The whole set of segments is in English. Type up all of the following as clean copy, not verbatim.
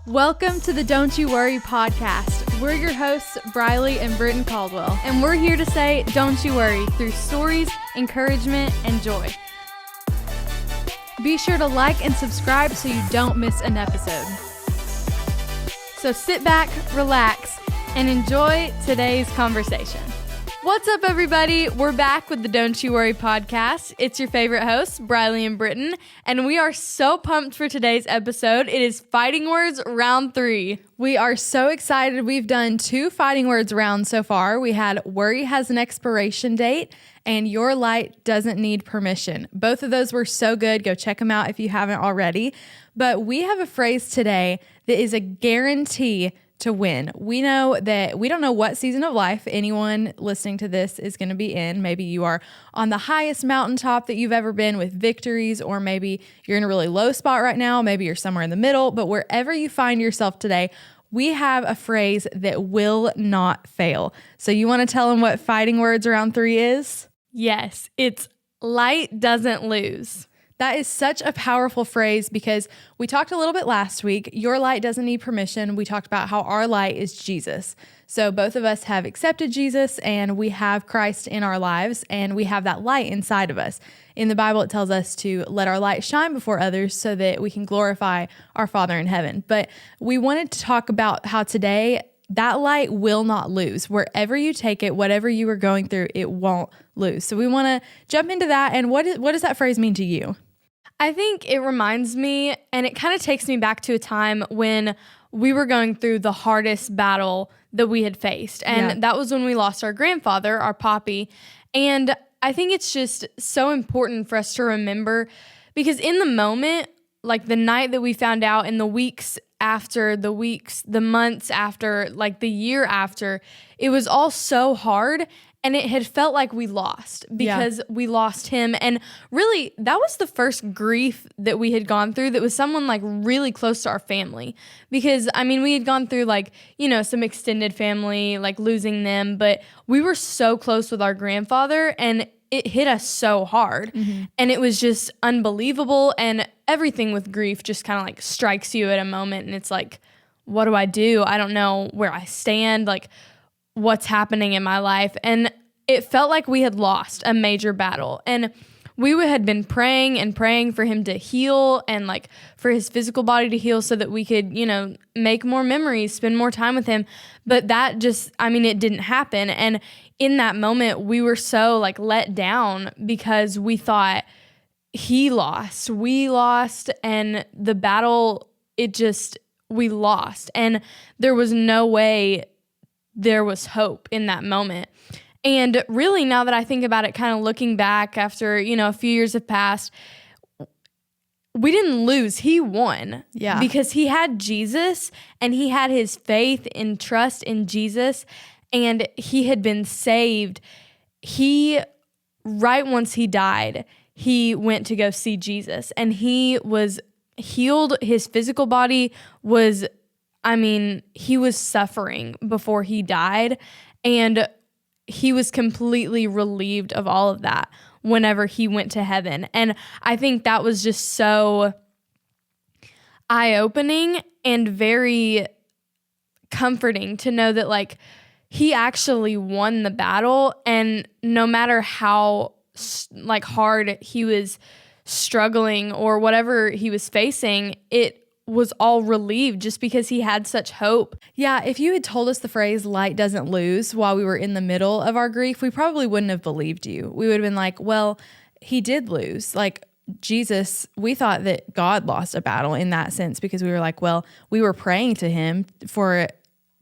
Welcome to the Don't You Worry podcast. We're your hosts, Briley and Britton Caldwell, and we're here to say, don't you worry, through stories, encouragement, and joy. Be sure to like and subscribe so you don't miss an episode. So sit back, relax, and enjoy today's conversation. What's up, everybody? We're back with the Don't You Worry podcast. It's your favorite hosts, Briley and Britton, and we are so pumped for today's episode. It is Fighting Words Round 3. We are so excited. We've done 2 Fighting Words rounds so far. We had Worry Has an Expiration Date and Your Light Doesn't Need Permission. Both of those were so good. Go check them out if you haven't already. But we have a phrase today that is a guarantee to win. We know that we don't know what season of life anyone listening to this is going to be in. Maybe you are on the highest mountaintop that you've ever been with victories, or maybe you're in a really low spot right now. Maybe you're somewhere in the middle, but wherever you find yourself today, we have a phrase that will not fail. So you want to tell them what Fighting Words Round 3 is? Yes, it's light doesn't lose. That is such a powerful phrase because we talked a little bit last week. Your light doesn't need permission. We talked about how our light is Jesus. So both of us have accepted Jesus and we have Christ in our lives and we have that light inside of us. In the Bible, it tells us to let our light shine before others so that we can glorify our Father in heaven. But we wanted to talk about how today that light will not lose. Wherever you take it, whatever you are going through, it won't lose. So we want to jump into that. And what does that phrase mean to you? I think it reminds me, and it kind of takes me back to a time when we were going through the hardest battle that we had faced. And that was when we lost our grandfather, our Poppy. And I think it's just so important for us to remember, because in the moment, like the night that we found out, and the weeks after, the months after, like the year after, it was all so hard. And it had felt like we lost because we lost him. And really, that was the first grief that we had gone through that was someone like really close to our family. Because, I mean, we had gone through like, you know, some extended family, like losing them. But we were so close with our grandfather and it hit us so hard. Mm-hmm. And it was just unbelievable. And everything with grief just kind of like strikes you at a moment. And it's like, what do? I don't know where I stand. Like, what's happening in my life. And it felt like we had lost a major battle. And we had been praying and praying for him to heal and like for his physical body to heal so that we could, you know, make more memories, spend more time with him. But that just, I mean, it didn't happen. And in that moment, we were so like let down because we thought we lost, and the battle, we lost. And there was no way there was hope in that moment. And really, now that I think about it, kind of looking back after, you know, a few years have passed, we didn't lose. He won. Yeah. Because he had Jesus and he had his faith and trust in Jesus, and he had been saved. Right once he died, he went to go see Jesus, and he was healed. His physical body was, he was suffering before he died, and he was completely relieved of all of that whenever he went to heaven. And I think that was just so eye-opening and very comforting to know that, like, he actually won the battle, and no matter how, like, hard he was struggling or whatever he was facing, it was all relieved just because he had such hope. Yeah, if you had told us the phrase light doesn't lose while we were in the middle of our grief, we probably wouldn't have believed you. We would have been like, well, he did lose. Like Jesus, we thought that God lost a battle in that sense because we were like, well, we were praying to him for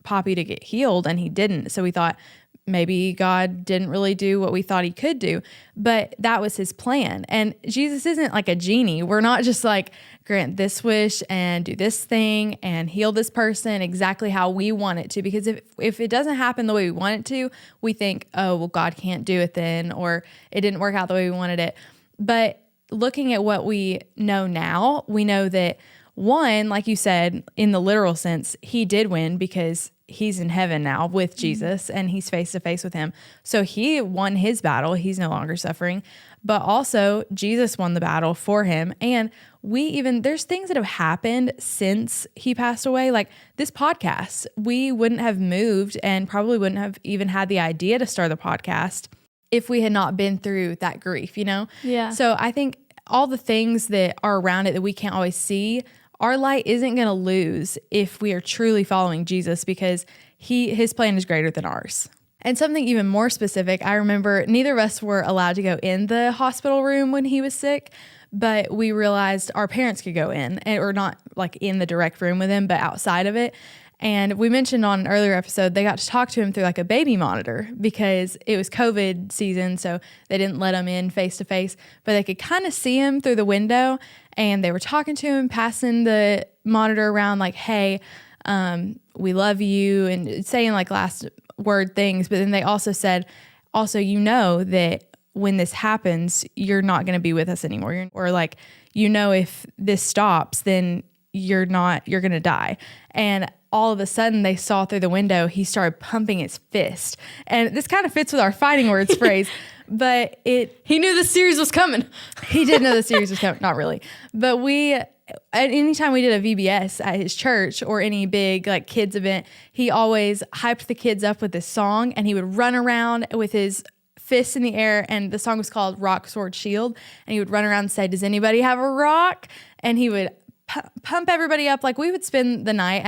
Poppy to get healed and he didn't. So we thought maybe God didn't really do what we thought he could do, but that was his plan. And Jesus isn't like a genie. We're not just like, grant this wish and do this thing and heal this person exactly how we want it to. Because if it doesn't happen the way we want it to, we think, oh, well, God can't do it then, or it didn't work out the way we wanted it. But looking at what we know now, we know that one, like you said, in the literal sense, he did win because he's in heaven now with Jesus and he's face to face with him. So he won his battle. He's no longer suffering, but also Jesus won the battle for him. And there's things that have happened since he passed away. Like this podcast, we wouldn't have moved and probably wouldn't have even had the idea to start the podcast if we had not been through that grief, Yeah. So I think all the things that are around it that we can't always see, our light isn't going to lose if we are truly following Jesus, because his plan is greater than ours. And something even more specific, I remember neither of us were allowed to go in the hospital room when he was sick, but we realized our parents could go in, or not like in the direct room with him, but outside of it. And we mentioned on an earlier episode, they got to talk to him through like a baby monitor because it was COVID season. So they didn't let him in face to face, but they could kind of see him through the window, and they were talking to him, passing the monitor around like, hey, we love you, and saying like last word things. But then they also said, that when this happens, you're not going to be with us anymore. Or like, if this stops, then you're going to die. And all of a sudden they saw through the window, he started pumping his fist. And this kind of fits with our fighting words phrase, but he knew the series was coming. He did know the series was coming. Not really. But anytime we did a VBS at his church or any big like kids event, he always hyped the kids up with this song, and he would run around with his fists in the air, and the song was called Rock, Sword, Shield. And he would run around and say, does anybody have a rock? And he would pump everybody up. Like we would spend the night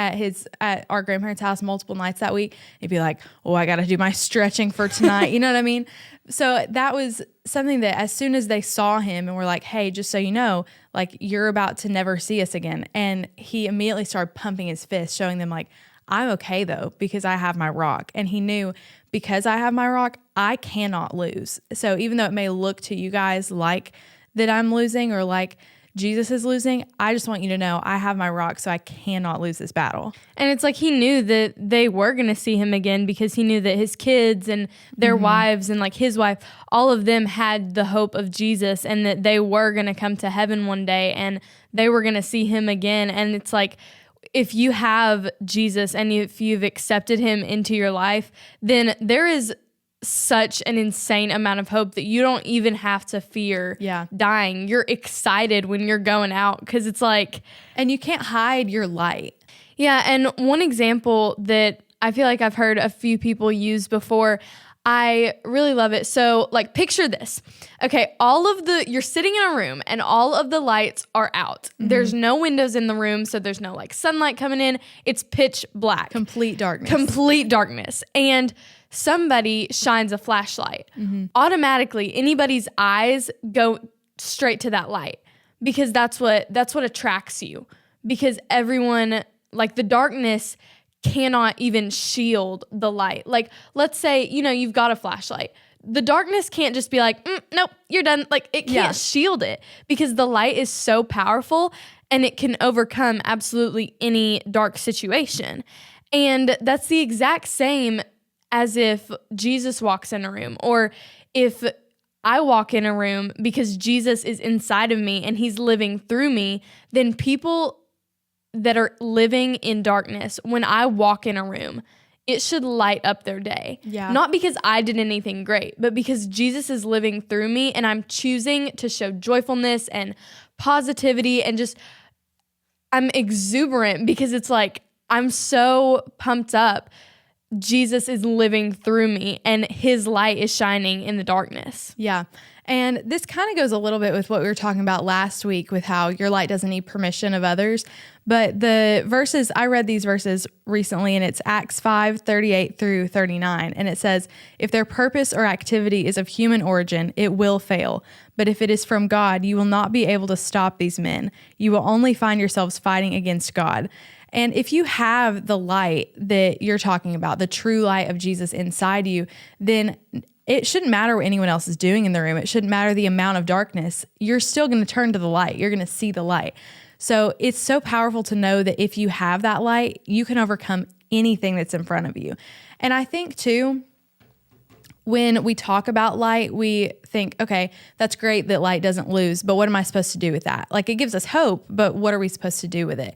at our grandparents' house multiple nights that week. He'd be like, oh, I got to do my stretching for tonight. You know what I mean? So that was something that as soon as they saw him and were like, hey, just so you know, like you're about to never see us again. And he immediately started pumping his fist, showing them like, I'm okay though, because I have my rock. And he knew, because I have my rock, I cannot lose. So even though it may look to you guys like that I'm losing or like Jesus is losing, I just want you to know I have my rock, so I cannot lose this battle. And it's like he knew that they were going to see him again, because he knew that his kids and their wives and like his wife, all of them had the hope of Jesus, and that they were going to come to heaven one day and they were going to see him again. And it's like, if you have Jesus and if you've accepted him into your life, then there is such an insane amount of hope that you don't even have to fear dying. You're excited when you're going out, because it's like, and you can't hide your light. Yeah. And one example that I feel like I've heard a few people use before, I really love it. So like, picture this. Okay. You're sitting in a room and all of the lights are out. There's no windows in the room. So there's no like sunlight coming in. It's pitch black. Complete darkness. And somebody shines a flashlight. Automatically, anybody's eyes go straight to that light, because that's what attracts you. Because everyone, like the darkness cannot even shield the light. Like, let's say, you've got a flashlight. The darkness can't just be like, nope, you're done. Like, it can't shield it, because the light is so powerful and it can overcome absolutely any dark situation. And that's the exact same as if Jesus walks in a room, or if I walk in a room, because Jesus is inside of me and he's living through me, then people that are living in darkness, when I walk in a room, it should light up their day. Yeah. Not because I did anything great, but because Jesus is living through me, and I'm choosing to show joyfulness and positivity, and just I'm exuberant because it's like I'm so pumped up. Jesus is living through me and his light is shining in the darkness. Yeah. And this kind of goes a little bit with what we were talking about last week with how your light doesn't need permission of others. But the verses, I read these verses recently, and it's Acts 5:38 through 39. And it says, if their purpose or activity is of human origin, it will fail. But if it is from God, you will not be able to stop these men. You will only find yourselves fighting against God. And if you have the light that you're talking about, the true light of Jesus inside you, then it shouldn't matter what anyone else is doing in the room. It shouldn't matter the amount of darkness. You're still going to turn to the light. You're going to see the light. So it's so powerful to know that if you have that light, you can overcome anything that's in front of you. And I think too, when we talk about light, we think, okay, that's great that light doesn't lose, but what am I supposed to do with that? Like, it gives us hope, but what are we supposed to do with it?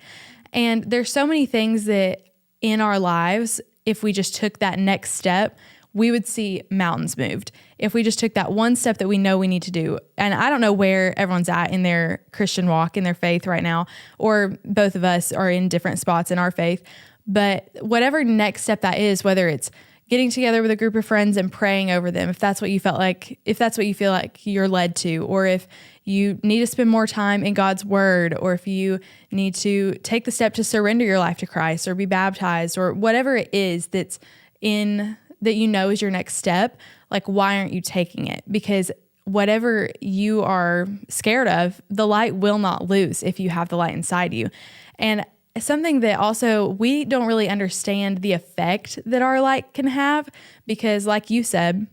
And there's so many things that in our lives, if we just took that next step, we would see mountains moved if we just took that one step that we know we need to do. And I don't know where everyone's at in their Christian walk, in their faith right now, or both of us are in different spots in our faith. But whatever next step that is, whether it's getting together with a group of friends and praying over them, if that's what you feel like you're led to, or if you need to spend more time in God's word, or if you need to take the step to surrender your life to Christ or be baptized, or whatever it is that you know is your next step, like, why aren't you taking it? Because whatever you are scared of, the light will not lose if you have the light inside you. And something that also we don't really understand the effect that our light can have, because like you said,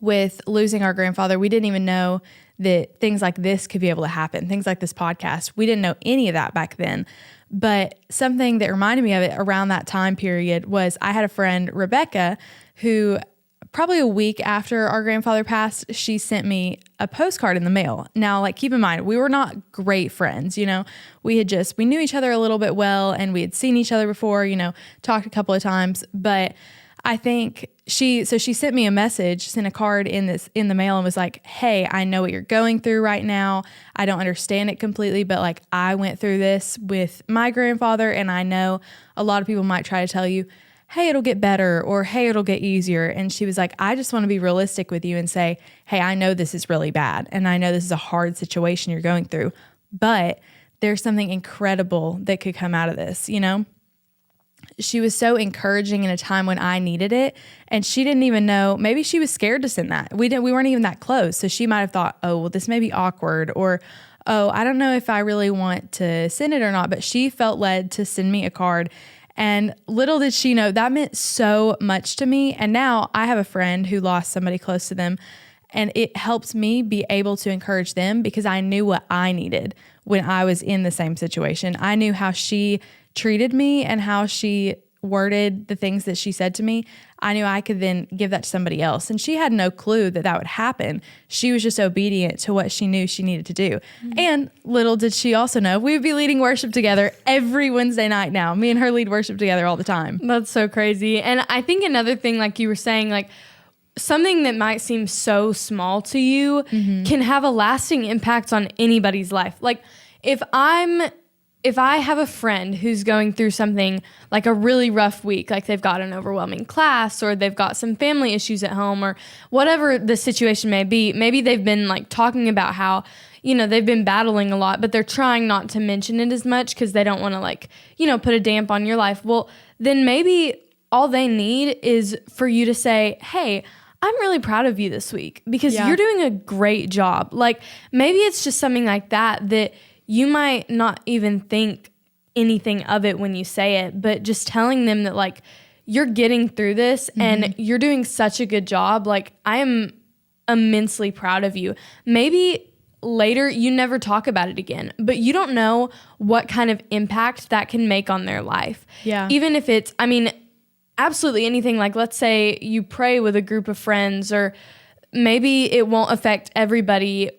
with losing our grandfather, we didn't even know that things like this could be able to happen. Things like this podcast, we didn't know any of that back then. But something that reminded me of it around that time period was I had a friend, Rebecca, who probably a week after our grandfather passed, she sent me a postcard in the mail. Now, like, keep in mind, we were not great friends, we knew each other a little bit well, and we had seen each other before, talked a couple of times. But I think she sent me a message, sent a card in the mail, and was like, hey, I know what you're going through right now. I don't understand it completely, but like, I went through this with my grandfather, and I know a lot of people might try to tell you, hey, it'll get better, or hey, it'll get easier. And she was like, I just want to be realistic with you and say, hey, I know this is really bad, and I know this is a hard situation you're going through, but there's something incredible that could come out of this, She was so encouraging in a time when I needed it, and she didn't even know, maybe she was scared to send that. We weren't even that close. So she might have thought, oh, well, this may be awkward, or, oh, I don't know if I really want to send it or not, but she felt led to send me a card. And little did she know, that meant so much to me. And now I have a friend who lost somebody close to them, and it helped me be able to encourage them because I knew what I needed when I was in the same situation. I knew how she treated me and how she worded the things that she said to me. I knew I could then give that to somebody else. And she had no clue that would happen. She was just obedient to what she knew she needed to do. Mm-hmm. And little did she also know, we would be leading worship together every Wednesday night now. Me and her lead worship together all the time. That's so crazy. And I think another thing, like you were saying, like, something that might seem so small to you can have a lasting impact on anybody's life. Like, if I have a friend who's going through something like a really rough week, like they've got an overwhelming class, or they've got some family issues at home, or whatever the situation may be, maybe they've been like talking about how, they've been battling a lot, but they're trying not to mention it as much because they don't want to put a damp on your life. Well, then maybe all they need is for you to say, hey, I'm really proud of you this week because you're doing a great job. Like, maybe it's just something like that you might not even think anything of it when you say it, but just telling them that, like, you're getting through this and you're doing such a good job. Like, I am immensely proud of you. Maybe later you never talk about it again, but you don't know what kind of impact that can make on their life. Yeah. Even if it's, absolutely anything. Like, let's say you pray with a group of friends, or maybe it won't affect everybody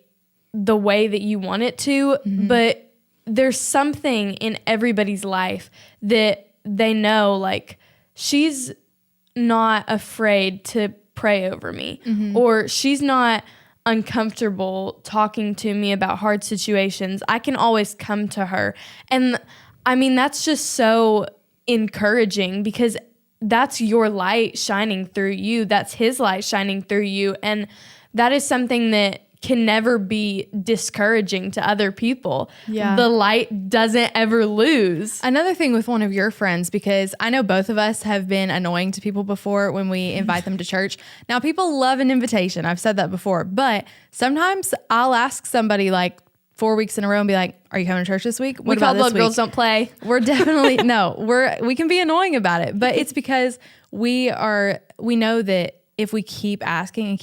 the way that you want it to, but there's something in everybody's life that they know, like, she's not afraid to pray over me, or she's not uncomfortable talking to me about hard situations. I can always come to her. And that's just so encouraging because that's your light shining through you. That's his light shining through you. And that is something that can never be discouraging to other people. Yeah. The light doesn't ever lose. Another thing with one of your friends, because I know both of us have been annoying to people before when we invite them to church. Now, people love an invitation. I've said that before, but sometimes I'll ask somebody like 4 weeks in a row and be like, are you coming to church this week? What about this week? Girls don't play. We're definitely, we can be annoying about it, but it's because we know that if we keep asking,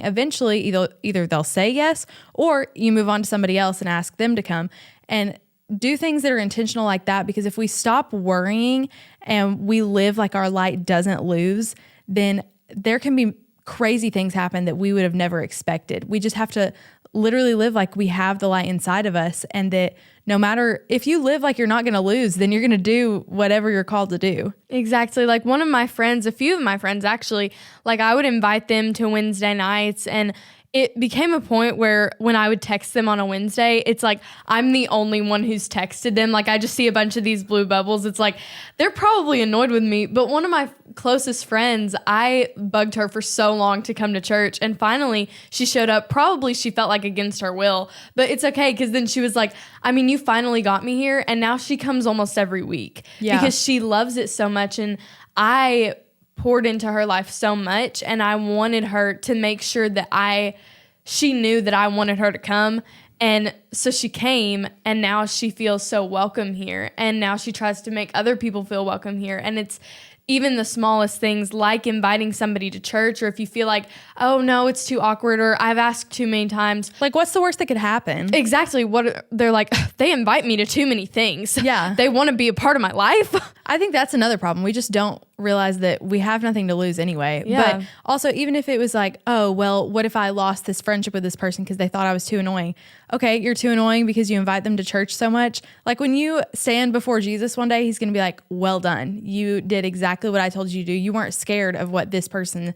eventually either they'll say yes, or you move on to somebody else and ask them to come and do things that are intentional like that. Because if we stop worrying and we live like our light doesn't lose, then there can be crazy things happen that we would have never expected. We just have to literally live like we have the light inside of us, and that no matter if you live like you're not going to lose, then you're going to do whatever you're called to do. Exactly. Like one of my friends, a few of my friends actually, like I would invite them to Wednesday nights, and it became a point where when I would text them on a Wednesday, it's like I'm the only one who's texted them. Like I just see a bunch of these blue bubbles. It's like they're probably annoyed with me. But one of my closest friends, I bugged her for so long to come to church. And finally she showed up. Probably she felt like against her will. But it's okay, because then she was like, I mean, you finally got me here. And now she comes almost every week because she loves it so much. And I poured into her life so much, and I wanted her to make sure that she knew that I wanted her to come. And so she came, and now she feels so welcome here. And now she tries to make other people feel welcome here. And it's even the smallest things, like inviting somebody to church, or if you feel like, oh no, it's too awkward, or I've asked too many times. Like, what's the worst that could happen? Exactly. They're like, they invite me to too many things. Yeah. They want to be a part of my life. I think that's another problem. We just don't realize that we have nothing to lose anyway. Yeah. But also, even if it was like, oh, well, what if I lost this friendship with this person because they thought I was too annoying? Okay, you're too annoying because you invite them to church so much. Like when you stand before Jesus one day, he's going to be like, well done. You did exactly what I told you to do. You weren't scared of what this person's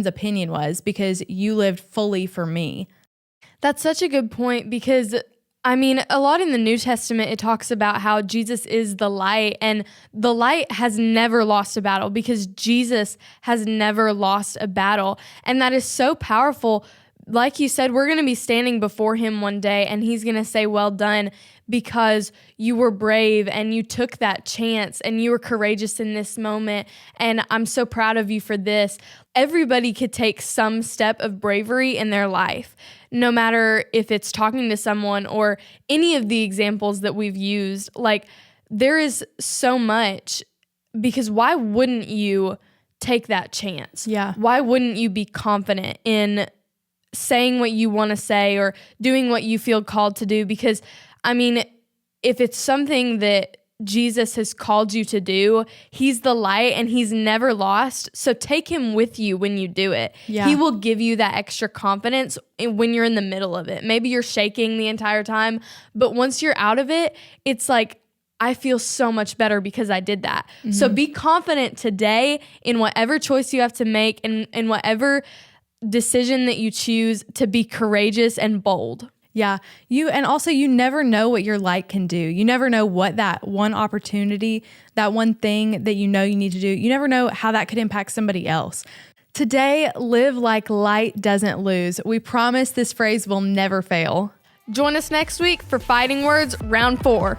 opinion was, because you lived fully for me. That's such a good point, because I mean, a lot in the New Testament, it talks about how Jesus is the light, and the light has never lost a battle because Jesus has never lost a battle. And that is so powerful. Like you said, we're going to be standing before him one day, and he's going to say, well done, because you were brave and you took that chance and you were courageous in this moment. And I'm so proud of you for this. Everybody could take some step of bravery in their life, no matter if it's talking to someone or any of the examples that we've used. Like, there is so much, because why wouldn't you take that chance? Yeah. Why wouldn't you be confident in saying what you want to say or doing what you feel called to do? Because, I mean, if it's something that Jesus has called you to do, he's the light and he's never lost. So take him with you when you do it. Yeah. He will give you that extra confidence when you're in the middle of it. Maybe you're shaking the entire time, but once you're out of it, it's like, I feel so much better because I did that. Mm-hmm. So be confident today in whatever choice you have to make, and in whatever decision that you choose, to be courageous and bold. Yeah. And also you never know what your light can do. You never know what that one opportunity, that one thing that you know you need to do, you never know how that could impact somebody else. Today, live like light doesn't lose. We promise this phrase will never fail. Join us next week for Fighting Words Round 4.